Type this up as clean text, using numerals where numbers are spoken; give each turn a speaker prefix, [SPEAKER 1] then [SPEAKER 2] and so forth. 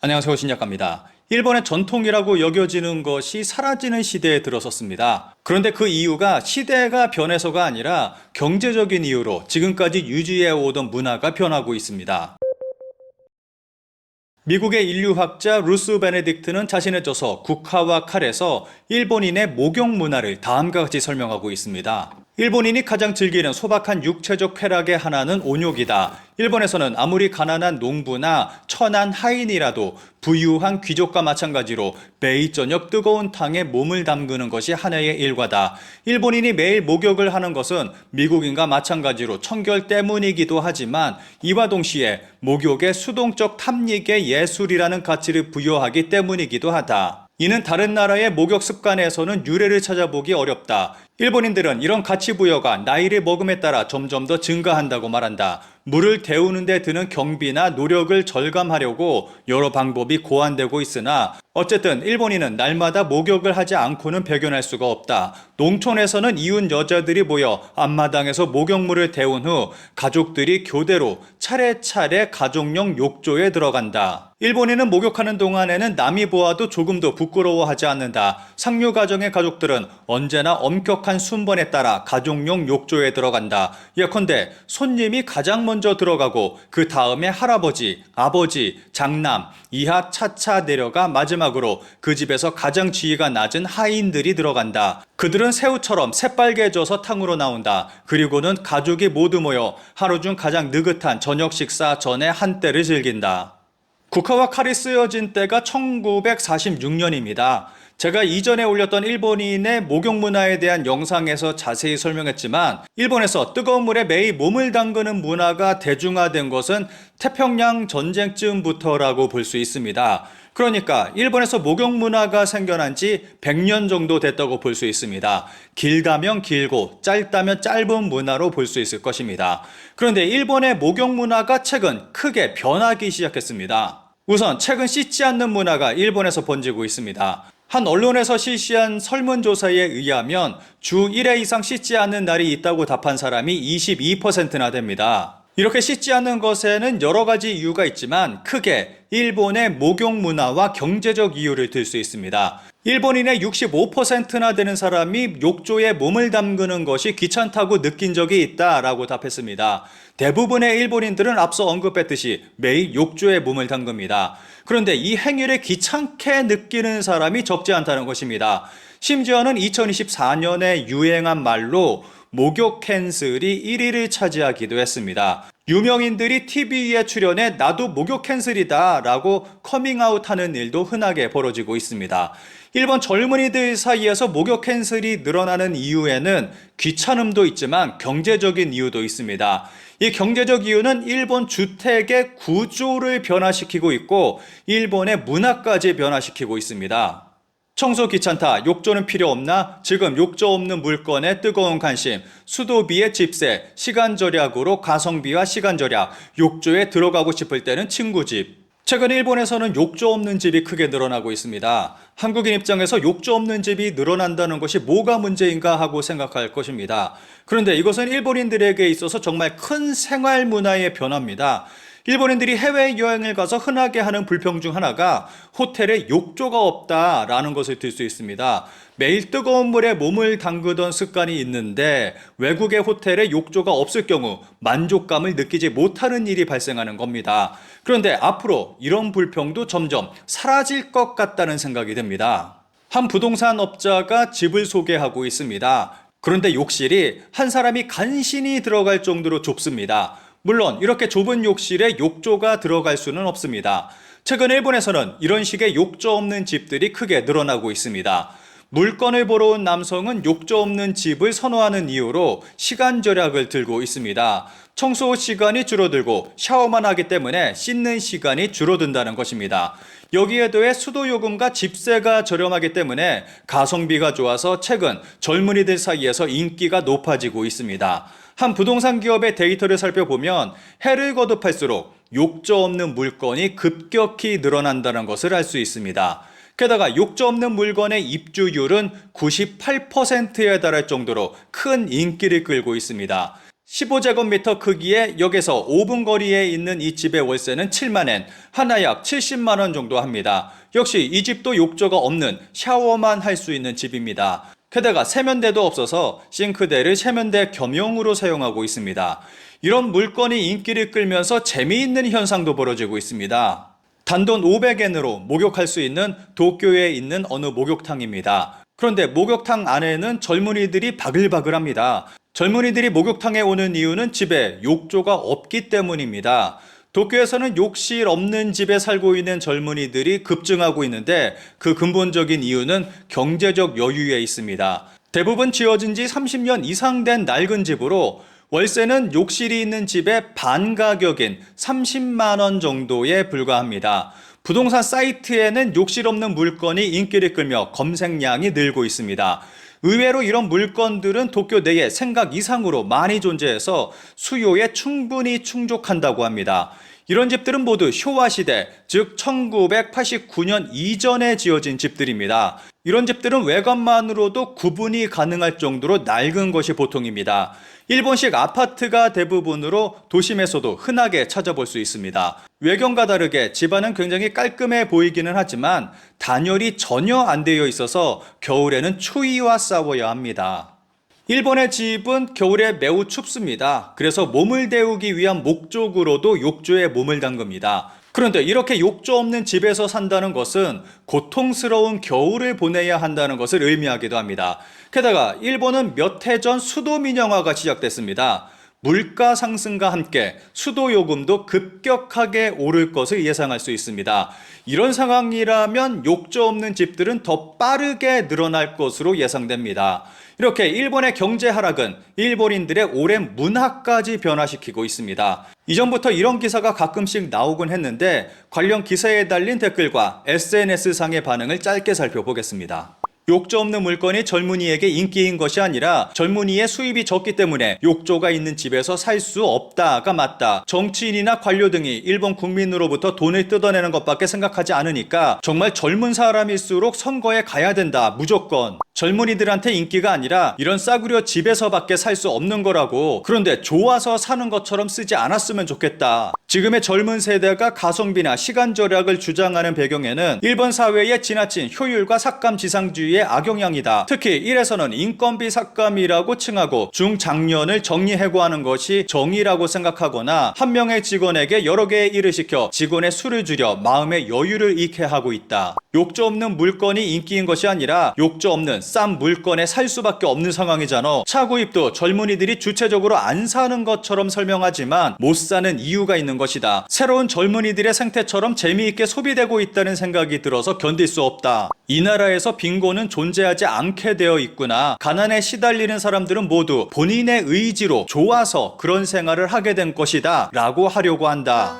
[SPEAKER 1] 안녕하세요. 신작가입니다. 일본의 전통이라고 여겨지는 것이 사라지는 시대에 들어섰습니다. 그런데 그 이유가 시대가 변해서가 아니라 경제적인 이유로 지금까지 유지해 오던 문화가 변하고 있습니다. 미국의 인류학자 루스 베네딕트는 자신의 저서 국화와 칼에서 일본인의 목욕 문화를 다음과 같이 설명하고 있습니다. 일본인이 가장 즐기는 소박한 육체적 쾌락의 하나는 온욕이다. 일본에서는 아무리 가난한 농부나 천한 하인이라도 부유한 귀족과 마찬가지로 매일 저녁 뜨거운 탕에 몸을 담그는 것이 하나의 일과다. 일본인이 매일 목욕을 하는 것은 미국인과 마찬가지로 청결 때문이기도 하지만 이와 동시에 목욕의 수동적 탐닉의 예술이라는 가치를 부여하기 때문이기도 하다. 이는 다른 나라의 목욕 습관에서는 유래를 찾아보기 어렵다. 일본인들은 이런 가치 부여가 나이를 먹음에 따라 점점 더 증가한다고 말한다. 물을 데우는 데 드는 경비나 노력을 절감하려고 여러 방법이 고안되고 있으나 어쨌든 일본인은 날마다 목욕을 하지 않고는 배견할 수가 없다. 농촌에서는 이웃 여자들이 모여 앞마당에서 목욕물을 데운 후 가족들이 교대로 차례차례 가족용 욕조에 들어간다. 일본인은 목욕하는 동안에는 남이 보아도 조금도 부끄러워하지 않는다. 상류 가정의 가족들은 언제나 엄격한 순번에 따라 가족용 욕조에 들어간다. 예컨대 손님이 가장 먼저 들어가고 그 다음에 할아버지, 아버지, 장남, 이하 차차 내려가 마지막으로 그 집에서 가장 지위가 낮은 하인들이 들어간다. 그들은 새우처럼 새빨개져서 탕으로 나온다. 그리고는 가족이 모두 모여 하루 중 가장 느긋한 저녁 식사 전에 한때를 즐긴다. 국화와 칼이 쓰여진 때가 1946년입니다. 제가 이전에 올렸던 일본인의 목욕 문화에 대한 영상에서 자세히 설명했지만 일본에서 뜨거운 물에 매일 몸을 담그는 문화가 대중화된 것은 태평양 전쟁쯤부터라고 볼 수 있습니다. 그러니까 일본에서 목욕 문화가 생겨난 지 100년 정도 됐다고 볼 수 있습니다. 길다면 길고 짧다면 짧은 문화로 볼 수 있을 것입니다. 그런데 일본의 목욕 문화가 최근 크게 변하기 시작했습니다. 우선 최근 씻지 않는 문화가 일본에서 번지고 있습니다. 한 언론에서 실시한 설문조사에 의하면 주 1회 이상 씻지 않는 날이 있다고 답한 사람이 22%나 됩니다. 이렇게 씻지 않는 것에는 여러 가지 이유가 있지만 크게 일본의 목욕 문화와 경제적 이유를 들 수 있습니다. 일본인의 65%나 되는 사람이 욕조에 몸을 담그는 것이 귀찮다고 느낀 적이 있다라고 답했습니다. 대부분의 일본인들은 앞서 언급했듯이 매일 욕조에 몸을 담급니다. 그런데 이 행위를 귀찮게 느끼는 사람이 적지 않다는 것입니다. 심지어는 2024년에 유행한 말로 목욕 캔슬이 1위를 차지하기도 했습니다. 유명인들이 TV에 출연해 나도 목욕 캔슬이다 라고 커밍아웃 하는 일도 흔하게 벌어지고 있습니다. 일본 젊은이들 사이에서 목욕 캔슬이 늘어나는 이유에는 귀찮음도 있지만 경제적인 이유도 있습니다. 이 경제적 이유는 일본 주택의 구조를 변화시키고 있고 일본의 문화까지 변화시키고 있습니다. 청소 귀찮다, 욕조는 필요 없나? 지금 욕조 없는 물건에 뜨거운 관심, 수도비의 집세, 시간 절약으로 가성비와 시간 절약, 욕조에 들어가고 싶을 때는 친구 집. 최근 일본에서는 욕조 없는 집이 크게 늘어나고 있습니다. 한국인 입장에서 욕조 없는 집이 늘어난다는 것이 뭐가 문제인가 하고 생각할 것입니다. 그런데 이것은 일본인들에게 있어서 정말 큰 생활 문화의 변화입니다. 일본인들이 해외여행을 가서 흔하게 하는 불평 중 하나가 호텔에 욕조가 없다라는 것을 들 수 있습니다. 매일 뜨거운 물에 몸을 담그던 습관이 있는데 외국의 호텔에 욕조가 없을 경우 만족감을 느끼지 못하는 일이 발생하는 겁니다. 그런데 앞으로 이런 불평도 점점 사라질 것 같다는 생각이 듭니다. 한 부동산 업자가 집을 소개하고 있습니다. 그런데 욕실이 한 사람이 간신히 들어갈 정도로 좁습니다. 물론 이렇게 좁은 욕실에 욕조가 들어갈 수는 없습니다. 최근 일본에서는 이런 식의 욕조 없는 집들이 크게 늘어나고 있습니다. 물건을 보러 온 남성은 욕조 없는 집을 선호하는 이유로 시간 절약을 들고 있습니다. 청소 시간이 줄어들고 샤워만 하기 때문에 씻는 시간이 줄어든다는 것입니다. 여기에 더해 수도 요금과 집세가 저렴하기 때문에 가성비가 좋아서 최근 젊은이들 사이에서 인기가 높아지고 있습니다. 한 부동산 기업의 데이터를 살펴보면 해를 거듭할수록 욕조 없는 물건이 급격히 늘어난다는 것을 알 수 있습니다. 게다가 욕조 없는 물건의 입주율은 98%에 달할 정도로 큰 인기를 끌고 있습니다. 15제곱미터 크기의 역에서 5분 거리에 있는 이 집의 월세는 7만엔, 하나 약 70만원 정도 합니다. 역시 이 집도 욕조가 없는 샤워만 할 수 있는 집입니다. 게다가 세면대도 없어서 싱크대를 세면대 겸용으로 사용하고 있습니다. 이런 물건이 인기를 끌면서 재미있는 현상도 벌어지고 있습니다. 단돈 500엔으로 목욕할 수 있는 도쿄에 있는 어느 목욕탕입니다. 그런데 목욕탕 안에는 젊은이들이 바글바글합니다. 젊은이들이 목욕탕에 오는 이유는 집에 욕조가 없기 때문입니다. 도쿄에서는 욕실 없는 집에 살고 있는 젊은이들이 급증하고 있는데 그 근본적인 이유는 경제적 여유에 있습니다. 대부분 지어진 지 30년 이상 된 낡은 집으로 월세는 욕실이 있는 집의 반 가격인 30만 원 정도에 불과합니다. 부동산 사이트에는 욕실 없는 물건이 인기를 끌며 검색량이 늘고 있습니다. 의외로 이런 물건들은 도쿄 내에 생각 이상으로 많이 존재해서 수요에 충분히 충족한다고 합니다. 이런 집들은 모두 쇼와 시대, 즉 1989년 이전에 지어진 집들입니다. 이런 집들은 외관만으로도 구분이 가능할 정도로 낡은 것이 보통입니다. 일본식 아파트가 대부분으로 도심에서도 흔하게 찾아볼 수 있습니다. 외경과 다르게 집안은 굉장히 깔끔해 보이기는 하지만 단열이 전혀 안 되어 있어서 겨울에는 추위와 싸워야 합니다. 일본의 집은 겨울에 매우 춥습니다. 그래서 몸을 데우기 위한 목적으로도 욕조에 몸을 담급니다. 그런데 이렇게 욕조 없는 집에서 산다는 것은 고통스러운 겨울을 보내야 한다는 것을 의미하기도 합니다. 게다가 일본은 몇 해 전 수도 민영화가 시작됐습니다. 물가 상승과 함께 수도 요금도 급격하게 오를 것을 예상할 수 있습니다. 이런 상황이라면 욕조 없는 집들은 더 빠르게 늘어날 것으로 예상됩니다. 이렇게 일본의 경제 하락은 일본인들의 오랜 문화까지 변화시키고 있습니다. 이전부터 이런 기사가 가끔씩 나오곤 했는데 관련 기사에 달린 댓글과 SNS상의 반응을 짧게 살펴보겠습니다. 욕조 없는 물건이 젊은이에게 인기인 것이 아니라 젊은이의 수입이 적기 때문에 욕조가 있는 집에서 살 수 없다가 맞다. 정치인이나 관료 등이 일본 국민으로부터 돈을 뜯어내는 것밖에 생각하지 않으니까 정말 젊은 사람일수록 선거에 가야 된다. 무조건. 젊은이들한테 인기가 아니라 이런 싸구려 집에서밖에 살 수 없는 거라고. 그런데 좋아서 사는 것처럼 쓰지 않았으면 좋겠다. 지금의 젊은 세대가 가성비나 시간 절약을 주장하는 배경에는 일본 사회의 지나친 효율과 삭감지상주의의 악영향이다. 특히 일에서는 인건비 삭감이라고 칭하고 중장년을 정리해고하는 것이 정의라고 생각하거나 한 명의 직원에게 여러 개의 일을 시켜 직원의 수를 줄여 마음의 여유를 잃게 하고 있다. 욕조 없는 물건이 인기인 것이 아니라 욕조 없는 싼 물건에 살 수밖에 없는 상황이잖아. 차 구입도 젊은이들이 주체적으로 안 사는 것처럼 설명하지만 못 사는 이유가 있는 것이다. 새로운 젊은이들의 생태처럼 재미있게 소비되고 있다는 생각이 들어서 견딜 수 없다. 이 나라에서 빈곤은 존재하지 않게 되어 있구나. 가난에 시달리는 사람들은 모두 본인의 의지로 좋아서 그런 생활을 하게 된 것이다 라고 하려고 한다.